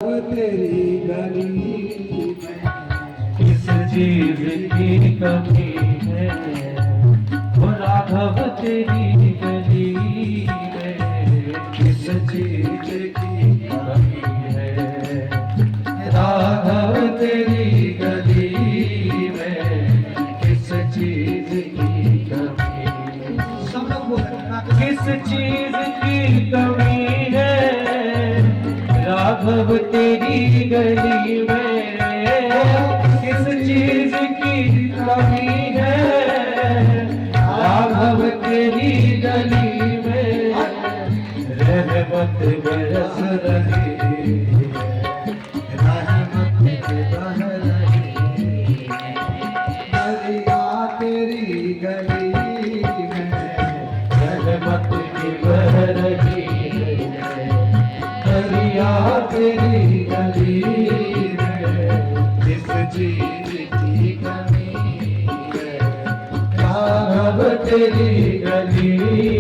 तेरी गली में किस चीज की कमी है, ओ राघव तेरी गली में किस चीज की कमी है, राघव तेरी गली में किस चीज की कमी, सब लोग बोले किस चीज की कमी है, राघव तेरी गली में किस चीज की कमी है, राघव तेरी गली में रहमत बरस रही रहमत के बह रही दरिया तेरी गली में रहमत की बह रही दरिया तेरी गली में किस चीज की कमी है राघव तेरी गली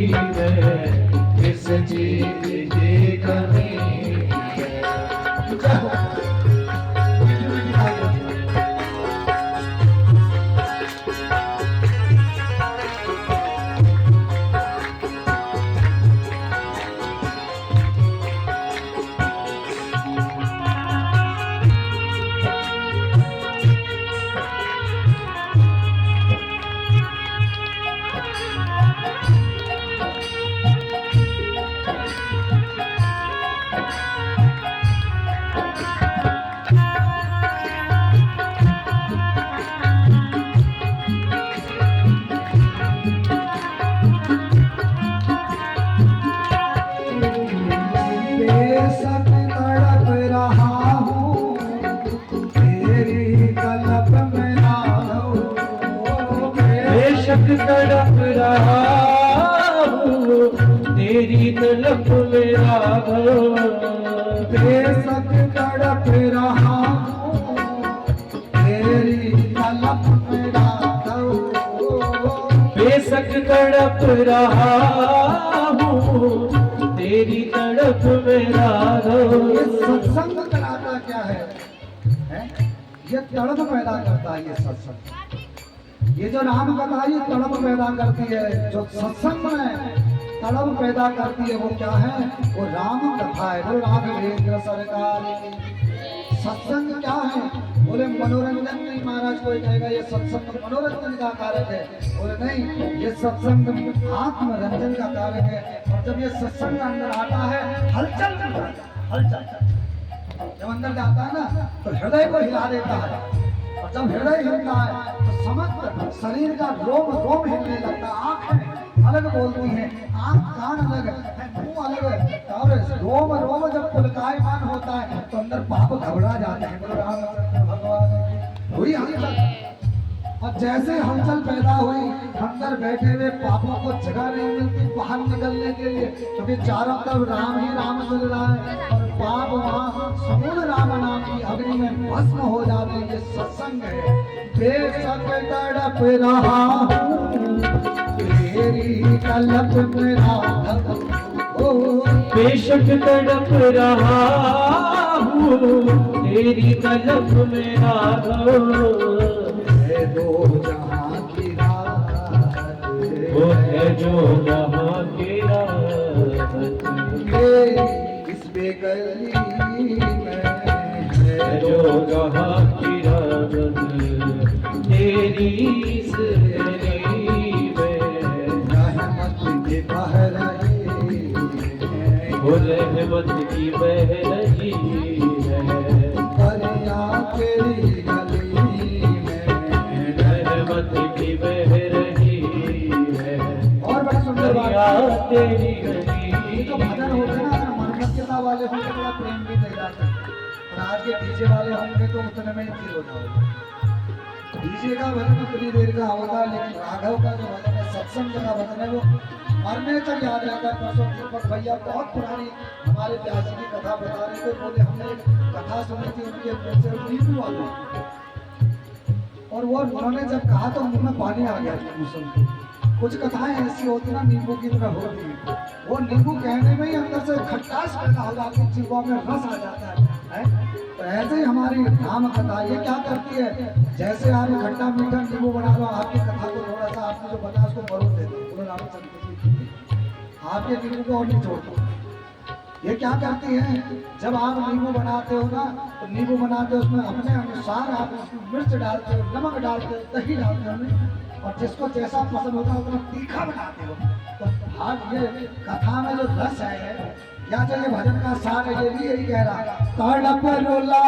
में किस चीज की कमी है। बेशक तड़प रहा हूँ तेरी तलब में राघव बेशक तड़प रहा हूँ तेरी तड़प में राघव, बेशक तड़प रहा हूँ तेरी तलब में राघव बेशक तड़प रहा हूँ तेरी तड़प में राघव। ये सत्संग कराता क्या है? ये तड़प पैदा करता है। ये सत्संग, ये जो राम कथा ये तड़प पैदा करती है। जो सत्संग में तड़प पैदा करती है वो क्या है? वो राम कथा है। वो राघवेंद्र सरकार की। सत्संग क्या है? बोले मनोरंजन नहीं। महाराज कोई कहेगा ये सत्संग मनोरंजन का कारक है। बोले नहीं, ये सत्संग आत्मरंजन का कारक है। और जब ये सत्संग अंदर आता है हलचल करता है। हलचल जब अंदर जाता है ना तो हृदय को हिला देता है। और जब हृदय हिलता है तो समस्त शरीर का रोम रोम हिलने लगता है। आंखें अलग बोलती हैं, आंख कान अलग है, मुंह अलग है। और रोम रोम जब पुलकायमान होता है तो अंदर पाप घबरा जाते हैं। बोलो रामचंद्र भगवान की हुई हलचल। और जैसे हलचल पैदा हुई अंदर बैठे हुए पापों को जगह नहीं मिलती बाहर निकलने के लिए, क्योंकि चारों तरफ राम ही राम चल रहा है। और पाप वहाँ समूल राम नाम की अग्नि में भस्म हो जाते हैं। ये सत्संग है। बेशक तड़प रहा हूँ तेरी तलब में राघव ओ बेशक तड़प रहा हूँ तेरी तलब में राघव, है दो जहां की राहत वो है जो जहाँ की राहत, इस बेगली में है जो जहाँ की राहत तेरी इस गली में रहमत के बह रही वो रहमत की बह रही है दरिया तेरी गली में रहमत की बह रही है और बड़ा सुंदर दरिया बात तेरी गली। ये जो भजन होते हैं ना मनमत्यता वाले होंगे बड़ा प्रेम भी दे जाते हैं। और आज के डीजे वाले होंगे तो उतने में फील हो जाओगे। डीजे का भजन उतनी देर का होता है, लेकिन राघव का जो भजन है सत्संग का भजन है वो मरने तक याद रहता है। परसों दीपक भैया बहुत पुरानी हमारे प्यासी की कथा बता रहे थे। बोले हमने एक कथा सुनी थी उनके मुंह से नींबू वाली, और वो उन्होंने जब कहा तो मुंह में पानी आ गया सुन के। कुछ कथाएं ऐसी होती ना नींबू की तरह होती है, वो नींबू कहने में ही अंदर से खट्टास पैदा हो जाती है, जीवा में रस आ जाता है। है? तो ऐसे ही हमारी नाम कथा ये क्या करती है, जैसे आप खट्टा मीठा नींबू बना लो, आपकी कथा को थोड़ा सा आपने जो बता उसको मरोड़ दे दो, बोलो रामचंद्र जी आपके नींबू को और नहीं छोड़ दो। ये क्या करती है, जब आप नींबू बनाते हो ना, तो नींबू बनाते हो उसमें अपने अनुसार आप उसमें मिर्च डालते हो, नमक डालते हो, दही डालते हो, और जिसको जैसा पसंद होता है उतना तीखा बनाते हो। तो आज ये कथा में जो रस है या जो ये भजन का सार है, ये भी यही कह रहा, तड़प रोला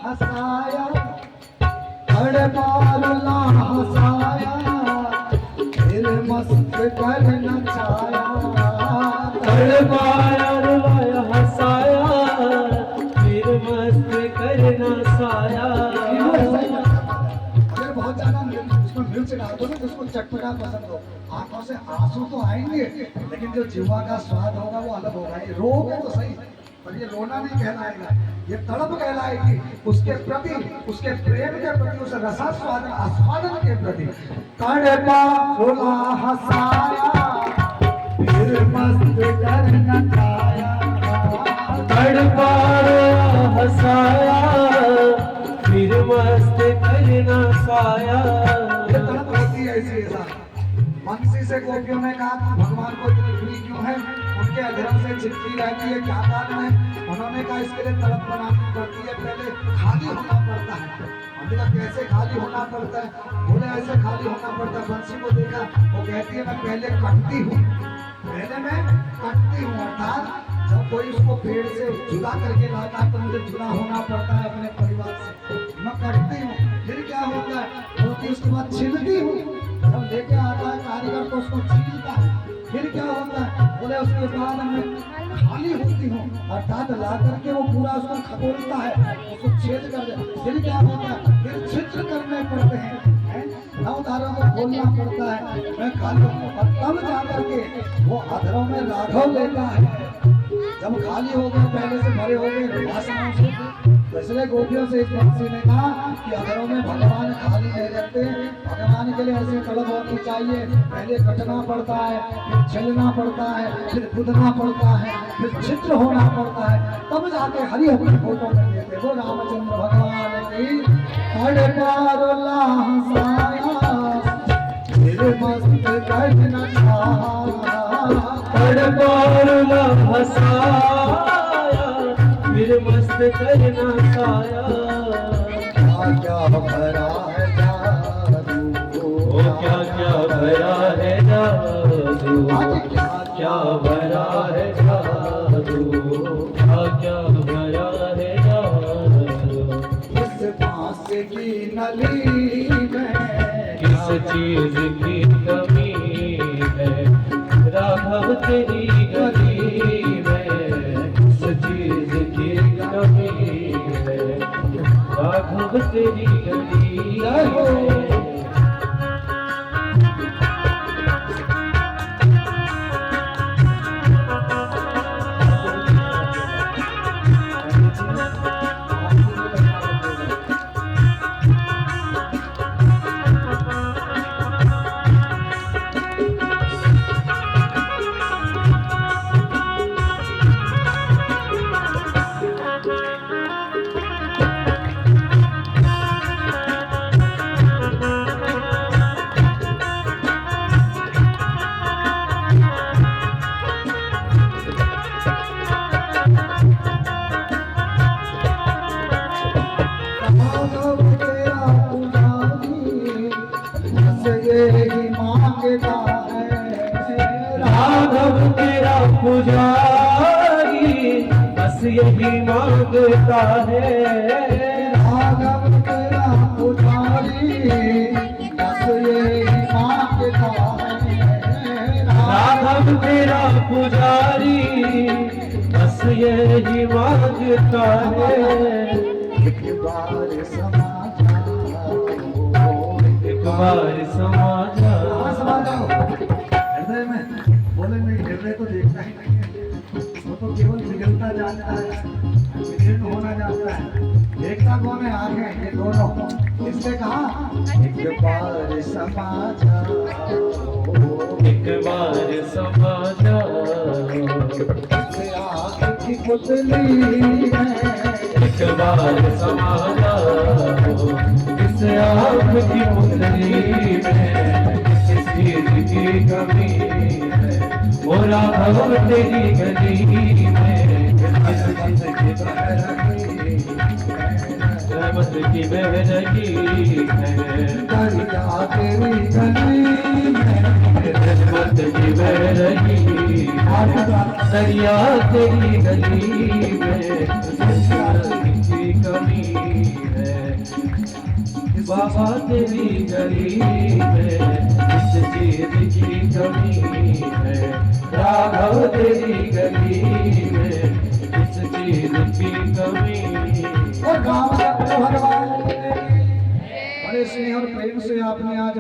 हंसाया, तड़प रोला हंसाया, फिर मस्त कर नचाया, तड़पाया रुलाया हंसाया, फिर मस्त करना साया। अगर बहुत ज्यादा उसमें मिर्च डाल दो ना तो उसको चटपटा पसंद हो, आंखों से आंसू तो आएंगे लेकिन जो जीवा का स्वाद होगा वो अलग होगा। ये रोग है तो सही, पर ये रोना नहीं कहलाएगा, ये तड़प कहलाएगी उसके प्रति, उसके प्रेम के प्रति, उस रसास्वादन आस्वादन के प्रति। तड़पा रोला हंसाया, फिर मस्त कर नचाया, तड़पा रोला हंसाया, फिर मस्त करना साया। ये तड़प होती है इसी ऐसा। बंसी से गोपियों ने कहा भगवान को इतनी प्रिय क्यों है, उनके अधर्म से चिपकी रहती है, क्या कारण है? उन्होंने कहा इसके लिए तड़प बनानी पड़ती है, पहले खाली होना पड़ता है। हमने कहा कैसे खाली होना पड़ता है? बोले ऐसे खाली होना पड़ता है। बंसी को देखा, वो कहती है मैं पहले कटती हूँ, पहले मैं कटती हूँ, अर्थात जब कोई उसको पेड़ से जुदा करके लाता है तो मुझे जुदा होना पड़ता है अपने परिवार से, मैं कटती हूँ। फिर क्या होता है, रोटी उसके बाद छीलती हूँ, जब लेके आता है कारीगर तो उसको छीलता है। फिर क्या होता है, बोले उसके बाद मैं खाली होती हूँ, अर्थात ला करके वो पूरा उसको खगोलता है, उसको छेद कर दे। फिर क्या होता है, फिर छिद्र करने पड़ते हैं, नौ तारों को खोलना पड़ता है, मैं खाली हूँ। और तब जाकर के वो अधरों में राघव लेता है, जब खाली हो गए, पहले से भरे हो गए वासनाओं से। इसलिए गोपियों से इस बंसी ने कहा कि अधरों में भगवान खाली नहीं रहते, भगवान के लिए ऐसी तलब होनी चाहिए, पहले कटना पड़ता है, फिर छिलना पड़ता है, फिर कूदना पड़ता है, फिर छिद्र होना पड़ता है, तब जाके हरि अपनी फोटो में लेते। वो रामचंद्र भगवान की तड़पा रोला हंसाया, फिर मस्त कर नचाया, तड़पा रोला हंसाया, फिर मस्त करना साया। क्या भरा है जादू, ओ क्या क्या भरा है जादू, क्या भरा है जादू, क्या भरा है जादू। इस बांस की नली में किस चीज की कमी है, राघव तेरी गली में किस चीज की कमी है, राघव तेरी गली में। राघव तेरा पुजारी बस यही मांगता है, राघव तेरा पुजारी बस यही मांगता है, राघव तेरा पुजारी बस यही मांगता है। एक बार समा जाओ, एक बार समा हाँ, समा जाओ। जाओ हृदय में। बोले नहीं, हृदय तो देखता ही नहीं है, वो तो केवल पिघलता जाता है, विदीर्ण होना जाता है। देखता कौन है? आंखें, ये दोनों। इससे कहा एक बार समा जाओ, एक बार समा जाओ, इससे आँख की पुतली में, एक बार समा जाओ इस आपकी पुतली में, किस चीज की कमी है ओ राघव तेरी गली में, किस चीज की रहमत की बहरगी है, दरिया तेरी गली में, रहमत की बहरगी है, दरिया तेरी गली में, की कमी है बाबा तेरी गली में, इस चीज की कमी है राघव तेरी गली में, इस चीज की कमी। और गाँव में भगवान बड़े स्नेह और प्रेम से आपने आज